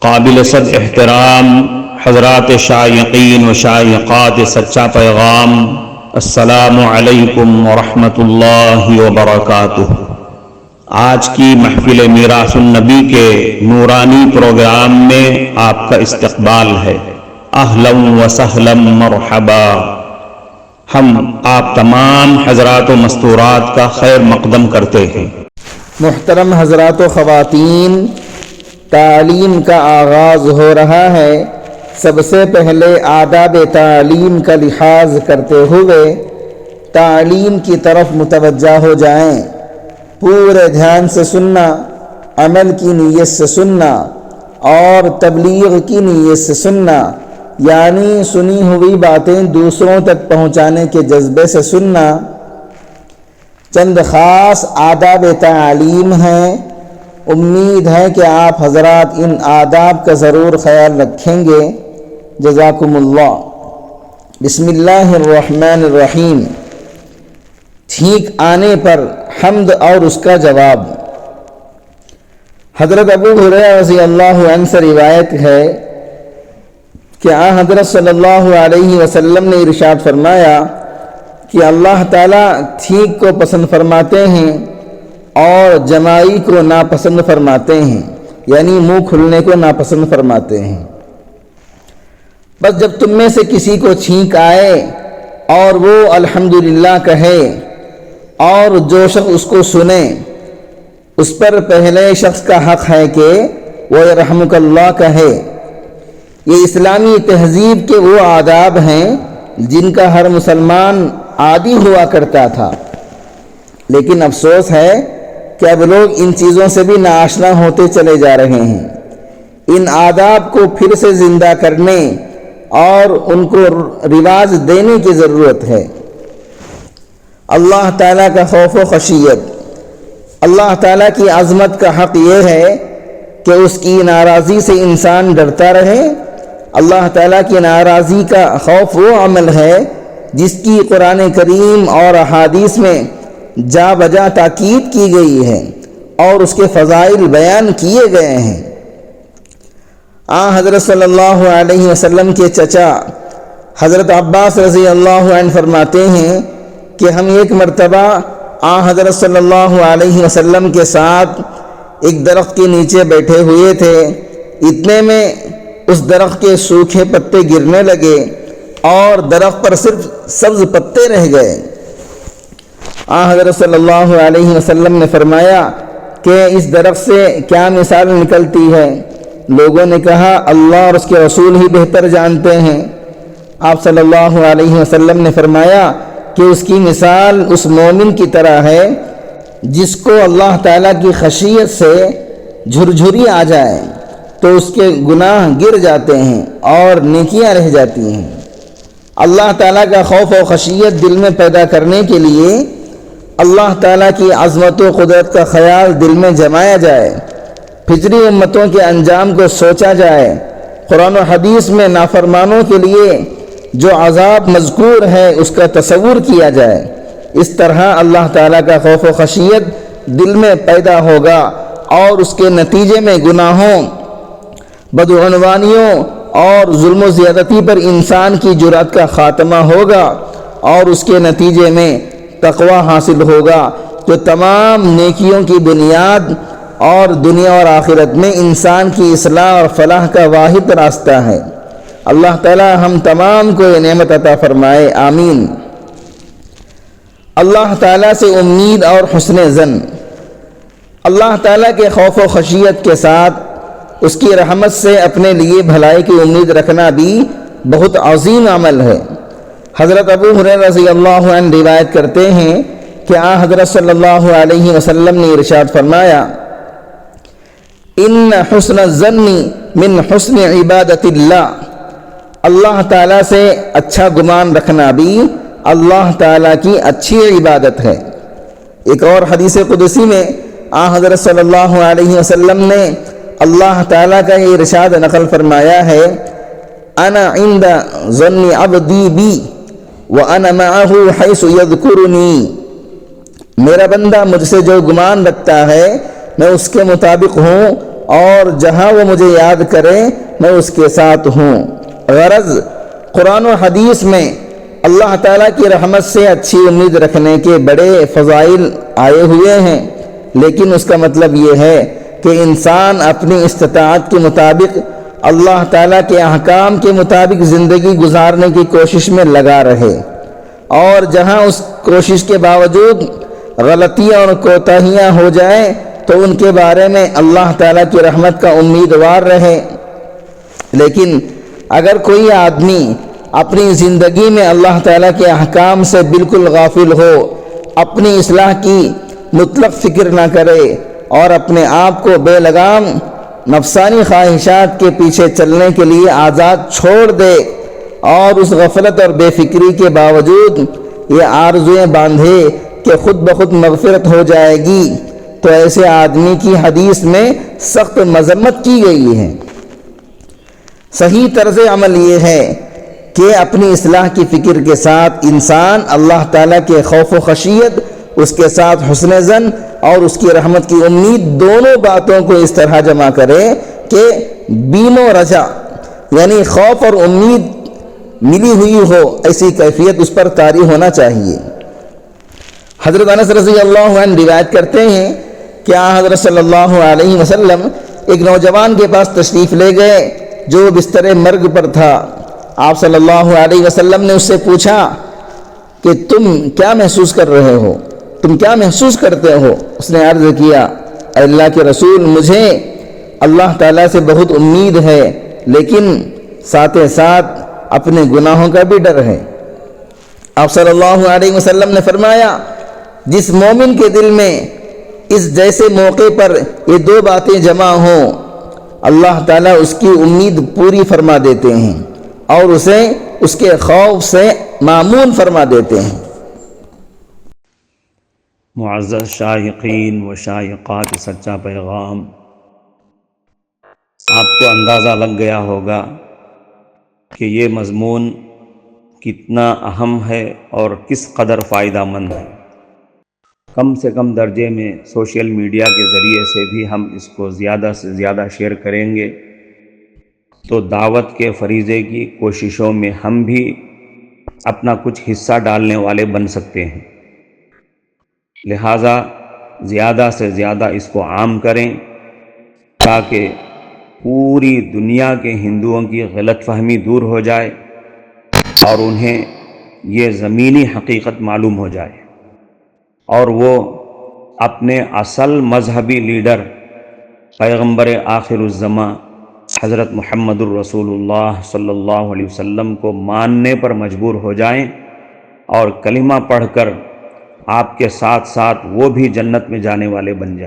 قابل صد احترام حضرات شائقین و شائقات سچا پیغام، السلام علیکم ورحمۃ اللہ وبرکاتہ۔ آج کی محفل میراث النبی کے نورانی پروگرام میں آپ کا استقبال ہے۔ اہلا و سہلا مرحبا۔ ہم آپ تمام حضرات و مستورات کا خیر مقدم کرتے ہیں۔ محترم حضرات و خواتین، تعلیم کا آغاز ہو رہا ہے۔ سب سے پہلے آداب تعلیم کا لحاظ کرتے ہوئے تعلیم کی طرف متوجہ ہو جائیں۔ پورے دھیان سے سننا، عمل کی نیت سے سننا اور تبلیغ کی نیت سے سننا، یعنی سنی ہوئی باتیں دوسروں تک پہنچانے کے جذبے سے سننا۔ چند خاص آداب تعلیم ہیں، امید ہے کہ آپ حضرات ان آداب کا ضرور خیال رکھیں گے۔ جزاکم اللہ۔ بسم اللہ الرحمن الرحیم۔ ٹھیک آنے پر حمد اور اس کا جواب۔ حضرت ابو ہریرہ رضی اللہ عنہ سے روایت ہے کہ حضرت صلی اللہ علیہ وسلم نے ارشاد فرمایا کہ اللہ تعالیٰ ٹھیک کو پسند فرماتے ہیں اور جمائی کو ناپسند فرماتے ہیں، یعنی منہ کھلنے کو ناپسند فرماتے ہیں۔ بس جب تم میں سے کسی کو چھینک آئے اور وہ الحمدللہ کہے اور جو شخص اس کو سنے، اس پر پہلے شخص کا حق ہے کہ وہ یرحمک اللہ کہے۔ یہ اسلامی تہذیب کے وہ آداب ہیں جن کا ہر مسلمان عادی ہوا کرتا تھا، لیکن افسوس ہے کہ اب لوگ ان چیزوں سے بھی ناآشنا ہوتے چلے جا رہے ہیں۔ ان آداب کو پھر سے زندہ کرنے اور ان کو رواج دینے کی ضرورت ہے۔ اللہ تعالیٰ کا خوف و خشیت۔ اللہ تعالیٰ کی عظمت کا حق یہ ہے کہ اس کی ناراضی سے انسان ڈرتا رہے۔ اللہ تعالیٰ کی ناراضی کا خوف وہ عمل ہے جس کی قرآن کریم اور احادیث میں جا بجا تاکید کی گئی ہے اور اس کے فضائل بیان کیے گئے ہیں۔ حضرت صلی اللہ علیہ وسلم کے چچا حضرت عباس رضی اللہ عنہ فرماتے ہیں کہ ہم ایک مرتبہ حضرت صلی اللہ علیہ وسلم کے ساتھ ایک درخت کے نیچے بیٹھے ہوئے تھے، اتنے میں اس درخت کے سوکھے پتے گرنے لگے اور درخت پر صرف سبز پتے رہ گئے۔ حضرت صلی اللہ علیہ وسلم نے فرمایا کہ اس درخت سے کیا مثال نکلتی ہے؟ لوگوں نے کہا اللہ اور اس کے رسول ہی بہتر جانتے ہیں۔ آپ صلی اللہ علیہ وسلم نے فرمایا کہ اس کی مثال اس مومن کی طرح ہے جس کو اللہ تعالیٰ کی خشیت سے جھرجھری آ جائے تو اس کے گناہ گر جاتے ہیں اور نیکیاں رہ جاتی ہیں۔ اللہ تعالیٰ کا خوف و خشیت دل میں پیدا کرنے کے لیے اللہ تعالیٰ کی عظمت و قدرت کا خیال دل میں جمایا جائے، پچھلی امتوں کے انجام کو سوچا جائے، قرآن و حدیث میں نافرمانوں کے لیے جو عذاب مذکور ہے اس کا تصور کیا جائے۔ اس طرح اللہ تعالیٰ کا خوف و خشیت دل میں پیدا ہوگا اور اس کے نتیجے میں گناہوں، بدعنوانیوں اور ظلم و زیادتی پر انسان کی جرأت کا خاتمہ ہوگا اور اس کے نتیجے میں تقوی حاصل ہوگا جو تمام نیکیوں کی بنیاد اور دنیا اور آخرت میں انسان کی اصلاح اور فلاح کا واحد راستہ ہے۔ اللہ تعالی ہم تمام کو یہ نعمت عطا فرمائے، آمین۔ اللہ تعالیٰ سے امید اور حسن ظن۔ اللہ تعالیٰ کے خوف و خشیت کے ساتھ اس کی رحمت سے اپنے لیے بھلائی کی امید رکھنا بھی بہت عظیم عمل ہے۔ حضرت ابو ہریرہ رضی اللہ عنہ روایت کرتے ہیں کہ حضرت صلی اللہ علیہ وسلم نے ارشاد فرمایا، ان حسن الظن من حسن عبادت اللہ۔ اللہ تعالیٰ سے اچھا گمان رکھنا بھی اللہ تعالیٰ کی اچھی عبادت ہے۔ ایک اور حدیث قدسی میں حضرت صلی اللہ علیہ وسلم نے اللہ تعالیٰ کا یہ ارشاد نقل فرمایا ہے، انا عند ظن عبدی بی وانا معه حیث یذکرنی۔ میرا بندہ مجھ سے جو گمان رکھتا ہے میں اس کے مطابق ہوں اور جہاں وہ مجھے یاد کرے میں اس کے ساتھ ہوں۔ غرض قرآن و حدیث میں اللہ تعالیٰ کی رحمت سے اچھی امید رکھنے کے بڑے فضائل آئے ہوئے ہیں، لیکن اس کا مطلب یہ ہے کہ انسان اپنی استطاعت کے مطابق اللہ تعالیٰ کے احکام کے مطابق زندگی گزارنے کی کوشش میں لگا رہے، اور جہاں اس کوشش کے باوجود غلطیاں اور کوتاہیاں ہو جائیں تو ان کے بارے میں اللہ تعالیٰ کی رحمت کا امیدوار رہے۔ لیکن اگر کوئی آدمی اپنی زندگی میں اللہ تعالیٰ کے احکام سے بالکل غافل ہو، اپنی اصلاح کی مطلق فکر نہ کرے اور اپنے آپ کو بے لگام نفسانی خواہشات کے پیچھے چلنے کے لیے آزاد چھوڑ دے، اور اس غفلت اور بے فکری کے باوجود یہ آرزویں باندھے کہ خود بخود مغفرت ہو جائے گی، تو ایسے آدمی کی حدیث میں سخت مذمت کی گئی ہے۔ صحیح طرز عمل یہ ہے کہ اپنی اصلاح کی فکر کے ساتھ انسان اللہ تعالیٰ کے خوف و خشیت، اس کے ساتھ حسن ظن اور اس کی رحمت کی امید، دونوں باتوں کو اس طرح جمع کرے کہ بین و رجا یعنی خوف اور امید ملی ہوئی ہو، ایسی کیفیت اس پر طاری ہونا چاہیے۔ حضرت انس رضی اللہ عنہ روایت کرتے ہیں کہ حضرت صلی اللہ علیہ وسلم ایک نوجوان کے پاس تشریف لے گئے جو بستر مرگ پر تھا۔ آپ صلی اللہ علیہ وسلم نے اس سے پوچھا کہ تم کیا محسوس کر رہے ہو، تم کیا محسوس کرتے ہو؟ اس نے عرض کیا، اے اللہ کے رسول، مجھے اللہ تعالیٰ سے بہت امید ہے، لیکن ساتھ ساتھ اپنے گناہوں کا بھی ڈر ہے۔ آپ صلی اللہ علیہ وسلم نے فرمایا، جس مومن کے دل میں اس جیسے موقع پر یہ دو باتیں جمع ہوں، اللہ تعالیٰ اس کی امید پوری فرما دیتے ہیں اور اسے اس کے خوف سے معمون فرما دیتے ہیں۔ معزز شائقین و شائقات سچا پیغام، آپ کو اندازہ لگ گیا ہوگا کہ یہ مضمون کتنا اہم ہے اور کس قدر فائدہ مند ہے۔ کم سے کم درجے میں سوشل میڈیا کے ذریعے سے بھی ہم اس کو زیادہ سے زیادہ شیئر کریں گے تو دعوت کے فریضے کی کوششوں میں ہم بھی اپنا کچھ حصہ ڈالنے والے بن سکتے ہیں۔ لہٰذا زیادہ سے زیادہ اس کو عام کریں تاکہ پوری دنیا کے ہندوؤں کی غلط فہمی دور ہو جائے اور انہیں یہ زمینی حقیقت معلوم ہو جائے، اور وہ اپنے اصل مذہبی لیڈر پیغمبر آخر الزماں حضرت محمد الرسول اللہ صلی اللہ علیہ وسلم کو ماننے پر مجبور ہو جائیں اور کلمہ پڑھ کر آپ کے ساتھ ساتھ وہ بھی جنت میں جانے والے بن جائیں۔